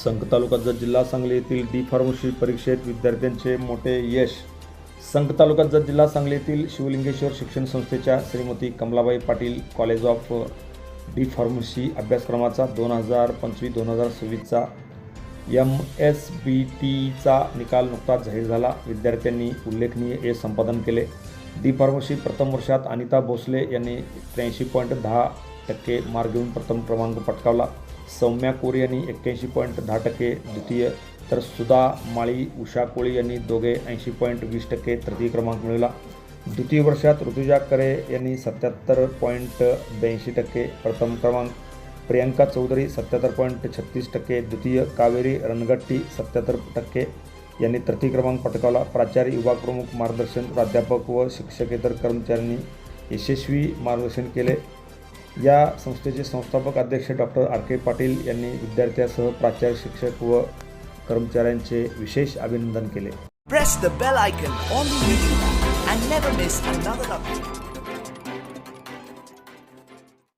संघ तालुका जत जिल्हा सांगली येथील डी फार्मसी परीक्षेत विद्यार्थ्यांचे मोठे यश। संघ तालुका जत जिल्हा सांगली येथील शिवलिंगेश्वर शिक्षण संस्थेच्या Shrimati Kamalabai Patil college of D pharmacy अभ्यासक्रमाचा 2025-2026चा MSBTचा निकाल नुकताच जाहीर झाला। विद्यार्थ्यांनी उल्लेखनीय यश संपादन केले। डी फार्मसी प्रथम वर्षात अनिता भोसले यांनी 83.10% मार्क घेऊन प्रथम क्रमांक पटकावला। सौम्या कोरी यांनी 81.10% द्वितीय, तर सुधा माळी, उषा कोळी यांनी दोघे 80.20% तृतीय क्रमांक मिळवला। द्वितीय वर्षात ऋतुजा करे यांनी 77.82% प्रथम क्रमांक, प्रियंका चौधरी 77.36% द्वितीय, कावेरी रणगट्टी 77% यांनी तृतीय क्रमांक पटकावला। प्राचार्य, विभाग प्रमुख, मार्गदर्शन, प्राध्यापक व शिक्षकेतर कर्मचाऱ्यांनी यशस्वी मार्गदर्शन केले। या संस्थेचे संस्थापक अध्यक्ष डॉक्टर RK पाटील यांनी विद्यार्थ्यांसह प्राचार्य, शिक्षक व कर्मचाऱ्यांचे विशेष अभिनंदन केले। Press the bell icon on the YouTube and never miss another update.